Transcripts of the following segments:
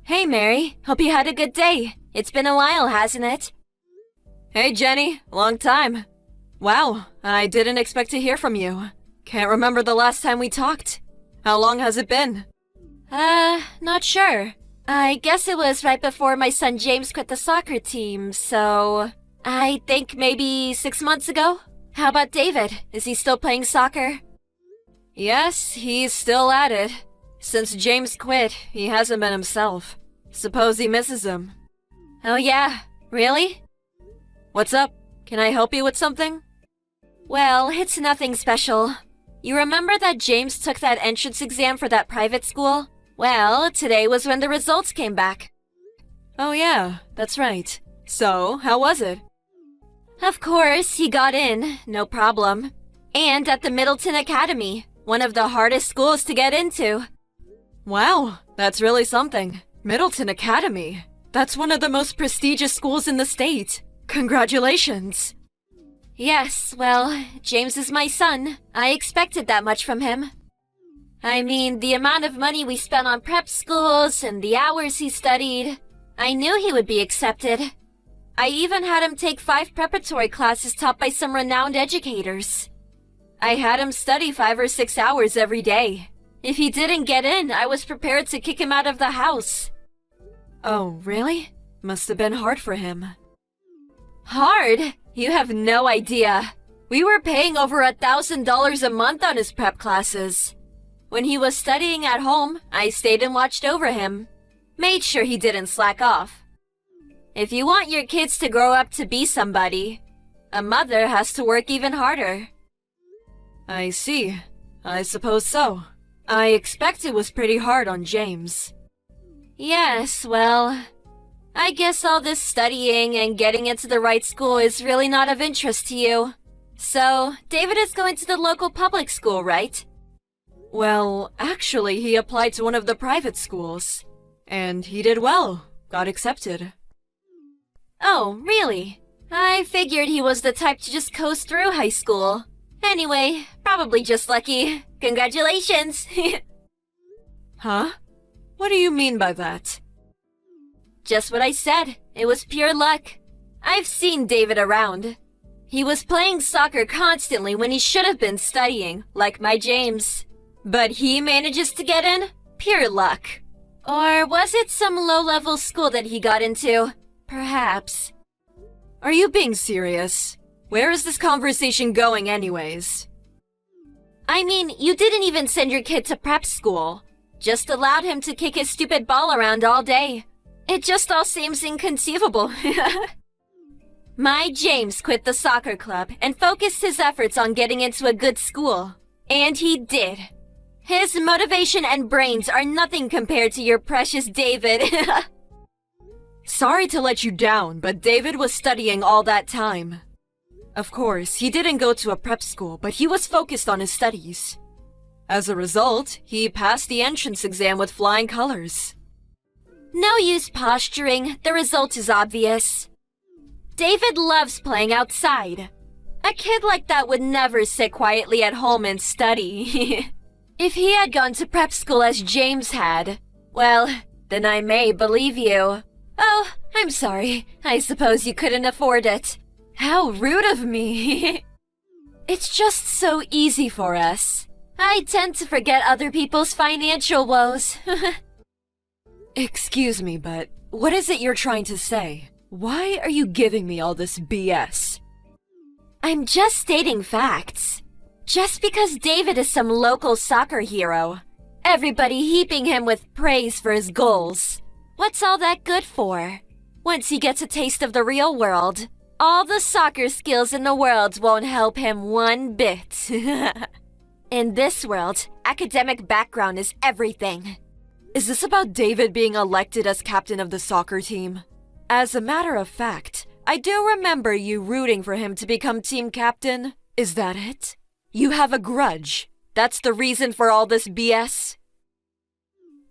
Hey Mary, hope you had a good day. It's been a while, hasn't it? Hey Jenny, long time. Wow, I didn't expect to hear from you. Can't remember the last time we talked. How long has it been? Not sure. I guess it was right before my son James quit the soccer team, so I think maybe 6 months ago. How about David? Is he still playing soccer? Yes, he's still at it. Since James quit, he hasn't been himself. Suppose he misses him. Oh yeah, really? What's up? Can I help you with something? Well, it's nothing special. You remember that James took that entrance exam for that private school? Well, today was when the results came back. Oh yeah, that's right. So, how was it? Of course, he got in, no problem. And at the Middleton Academy, one of the hardest schools to get into. Wow, that's really something. Middleton Academy. That's one of the most prestigious schools in the state. Congratulations. Yes, well, James is my son. I expected that much from him. I mean, the amount of money we spent on prep schools and the hours he studied. I knew he would be accepted. I even had him take 5 preparatory classes taught by some renowned educators. I had him study 5 or 6 hours every day. If he didn't get in, I was prepared to kick him out of the house. Oh, really? Must have been hard for him. Hard? You have no idea. We were paying over $1,000 a month on his prep classes. When he was studying at home, I stayed and watched over him. Made sure he didn't slack off. If you want your kids to grow up to be somebody, a mother has to work even harder. I see. I suppose so. I expect it was pretty hard on James. Yes, well, I guess all this studying and getting into the right school is really not of interest to you. So, David is going to the local public school, right? Well, actually, he applied to one of the private schools. And he did well. Got accepted. Oh, really? I figured he was the type to just coast through high school. Anyway, probably just lucky. Congratulations! Huh? What do you mean by that? Just what I said. It was pure luck. I've seen David around. He was playing soccer constantly when he should have been studying, like my James. But he manages to get in? Pure luck. Or was it some low-level school that he got into? Perhaps. Are you being serious? Where is this conversation going anyways? I mean, you didn't even send your kid to prep school. Just allowed him to kick his stupid ball around all day. It just all seems inconceivable. My James quit the soccer club and focused his efforts on getting into a good school. And he did. His motivation and brains are nothing compared to your precious David. Sorry to let you down, but David was studying all that time. Of course, he didn't go to a prep school, but he was focused on his studies. As a result, he passed the entrance exam with flying colors. No use posturing, the result is obvious. David loves playing outside. A kid like that would never sit quietly at home and study. If he had gone to prep school as James had, well, then I may believe you. Oh, I'm sorry. I suppose you couldn't afford it. How rude of me. It's just so easy for us. I tend to forget other people's financial woes. Excuse me, but what is it you're trying to say? Why are you giving me all this BS? I'm just stating facts. Just because David is some local soccer hero, everybody heaping him with praise for his goals. What's all that good for? Once he gets a taste of the real world, all the soccer skills in the world won't help him one bit. In this world, academic background is everything. Is this about David being elected as captain of the soccer team? As a matter of fact, I do remember you rooting for him to become team captain. Is that it? You have a grudge. That's the reason for all this BS?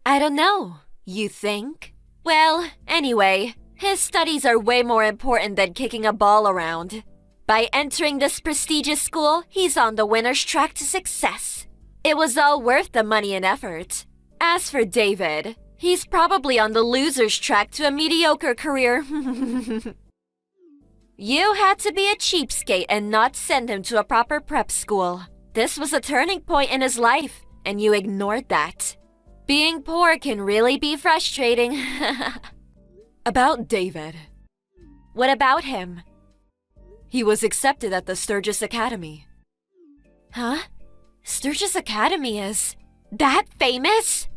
I don't know. You think? Well, anyway, his studies are way more important than kicking a ball around. By entering this prestigious school, he's on the winner's track to success. It was all worth the money and effort. As for David, He's probably on the loser's track to a mediocre career. You had to be a cheapskate and not send him to a proper prep school. This was a turning point in his life, and you ignored that. Being poor can really be frustrating. About David. What about him? He was accepted at the Sturgis Academy. Huh? Sturgis Academy is that famous?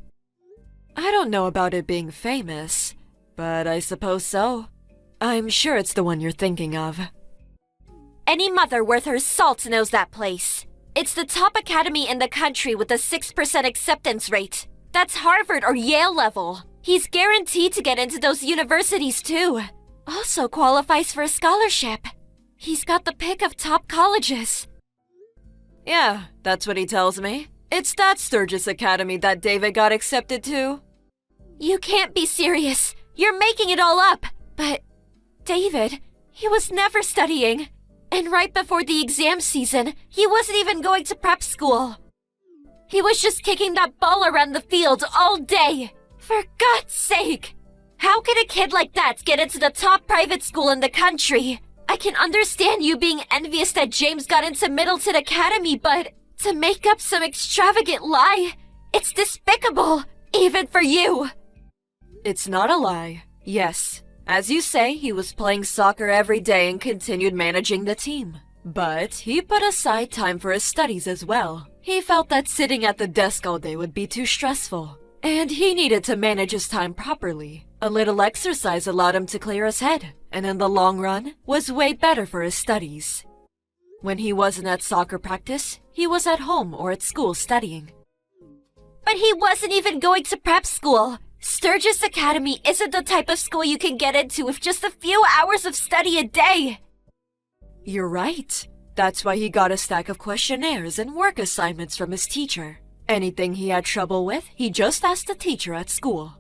I don't know about it being famous, but I suppose so. I'm sure it's the one you're thinking of. Any mother worth her salt knows that place. It's the top academy in the country with a 6% acceptance rate. That's Harvard or Yale level. He's guaranteed to get into those universities too. Also qualifies for a scholarship. He's got the pick of top colleges. Yeah, that's what he tells me. It's that Sturgis Academy that David got accepted to. You can't be serious. You're making it all up. But David, he was never studying. And right before the exam season, he wasn't even going to prep school. He was just kicking that ball around the field all day. For God's sake! How could a kid like that get into the top private school in the country? I can understand you being envious that James got into Middleton Academy, but to make up some extravagant lie, it's despicable, even for you. It's not a lie. Yes, as you say, he was playing soccer every day and continued managing the team. But he put aside time for his studies as well. He felt that sitting at the desk all day would be too stressful, and he needed to manage his time properly. A little exercise allowed him to clear his head, and in the long run, was way better for his studies. When he wasn't at soccer practice, he was at home or at school studying. But he wasn't even going to prep school. Sturgis Academy isn't the type of school you can get into with just a few hours of study a day. You're right. That's why he got a stack of questionnaires and work assignments from his teacher. Anything he had trouble with, he just asked the teacher at school.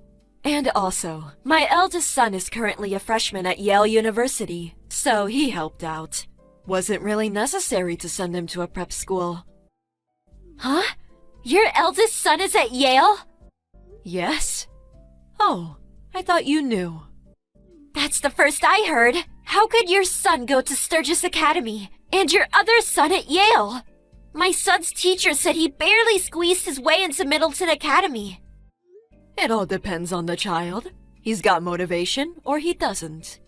And also, my eldest son is currently a freshman at Yale University, so he helped out. Wasn't really necessary to send him to a prep school. Huh? Your eldest son is at Yale? Yes. Oh, I thought you knew. That's the first I heard. How could your son go to Sturgis Academy and your other son at Yale? My son's teacher said he barely squeezed his way into Middleton Academy. It all depends on the child. He's got motivation or he doesn't.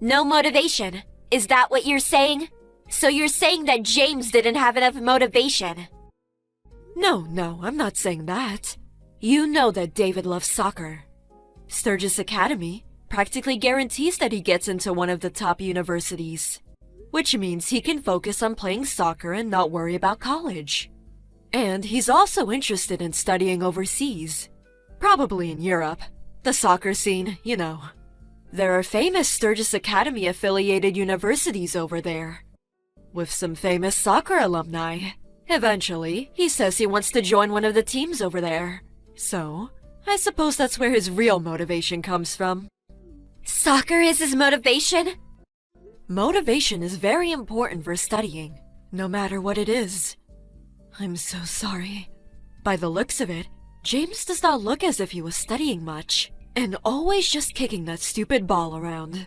No motivation. Is that what you're saying? So you're saying that James didn't have enough motivation? No, I'm not saying that. You know that David loves soccer. Sturgis Academy practically guarantees that he gets into one of the top universities, which means he can focus on playing soccer and not worry about college. And he's also interested in studying overseas, probably in Europe. The soccer scene, you know. There are famous Sturgis Academy affiliated universities over there, with some famous soccer alumni. Eventually, he says he wants to join one of the teams over there. So, I suppose that's where his real motivation comes from. Soccer is his motivation? Motivation is very important for studying, no matter what it is. I'm so sorry. By the looks of it, James does not look as if he was studying much, and always just kicking that stupid ball around.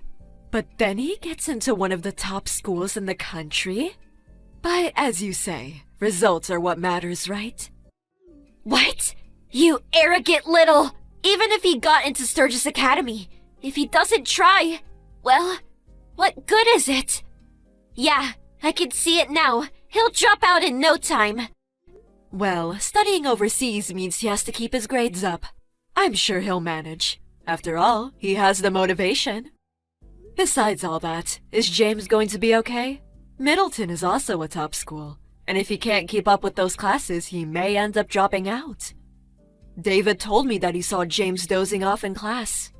But then he gets into one of the top schools in the country? But as you say, results are what matters, right? What? You arrogant little... Even if he got into Sturgis Academy, if he doesn't try, well, what good is it? Yeah, I can see it now. He'll drop out in no time. Well, studying overseas means he has to keep his grades up. I'm sure he'll manage. After all, he has the motivation. Besides all that, is James going to be okay? Middleton is also a top school, and if he can't keep up with those classes, he may end up dropping out. David told me that he saw James dozing off in class,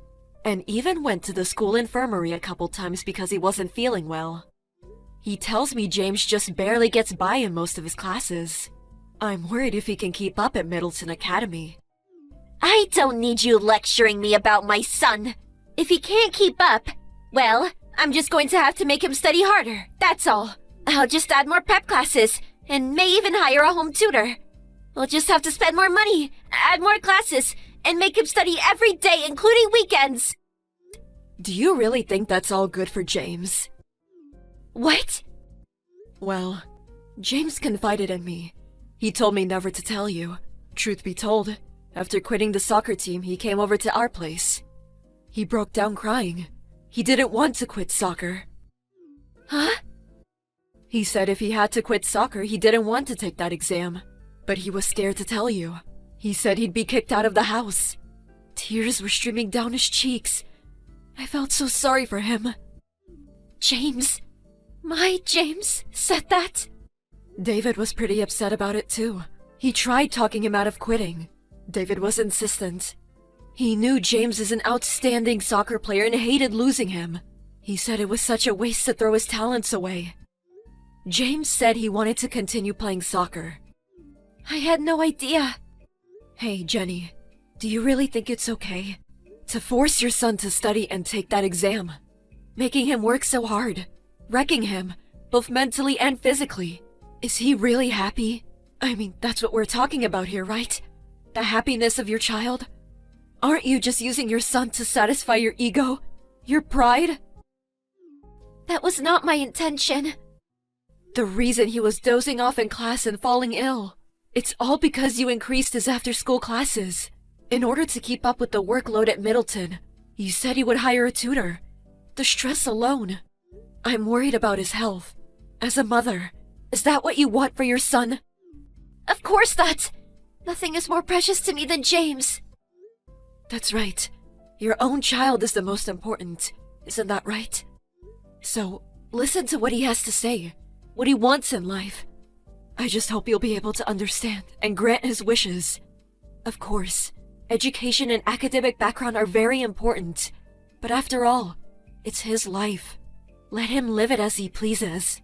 and even went to the school infirmary a couple times because he wasn't feeling well. He tells me James just barely gets by in most of his classes. I'm worried if he can keep up at Middleton Academy. I don't need you lecturing me about my son. If he can't keep up, well, I'm just going to have to make him study harder, that's all. I'll just add more prep classes, and may even hire a home tutor. We'll just have to spend more money, add more classes, and make him study every day, including weekends. Do you really think that's all good for James? What? Well, James confided in me. He told me never to tell you. Truth be told, after quitting the soccer team, he came over to our place. He broke down crying. He didn't want to quit soccer. Huh? He said if he had to quit soccer, he didn't want to take that exam. But he was scared to tell you. He said he'd be kicked out of the house. Tears were streaming down his cheeks. I felt so sorry for him. James? My James said that? David was pretty upset about it too. He tried talking him out of quitting. David was insistent. He knew James is an outstanding soccer player and hated losing him. He said it was such a waste to throw his talents away. James said he wanted to continue playing soccer. I had no idea. Hey, Jenny, do you really think it's okay to force your son to study and take that exam? Making him work so hard, wrecking him, both mentally and physically. Is he really happy? I mean, that's what we're talking about here, right? The happiness of your child? Aren't you just using your son to satisfy your ego? Your pride? That was not my intention. The reason he was dozing off in class and falling ill. It's all because you increased his after-school classes. In order to keep up with the workload at Middleton, you said you would hire a tutor. The stress alone. I'm worried about his health. As a mother, is that what you want for your son? Of course not. Nothing is more precious to me than James. That's right. Your own child is the most important. Isn't that right? So, listen to what he has to say. What he wants in life. I just hope you'll be able to understand and grant his wishes. Of course, education and academic background are very important. But after all, it's his life. Let him live it as he pleases.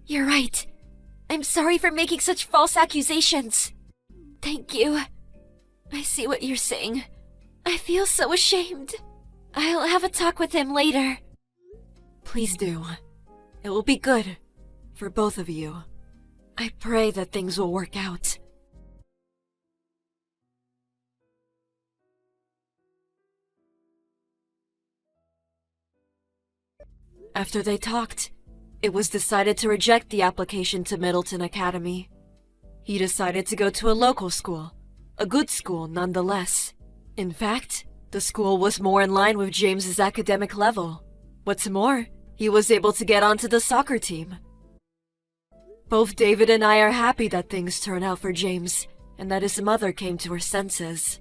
You're right. I'm sorry for making such false accusations. Thank you. I see what you're saying. I feel so ashamed. I'll have a talk with him later. Please do. It will be good for both of you. I pray that things will work out. After they talked, it was decided to reject the application to Middleton Academy. He decided to go to a local school, a good school nonetheless. In fact, the school was more in line with James's academic level. What's more, he was able to get onto the soccer team. Both David and I are happy that things turned out for James and that his mother came to her senses.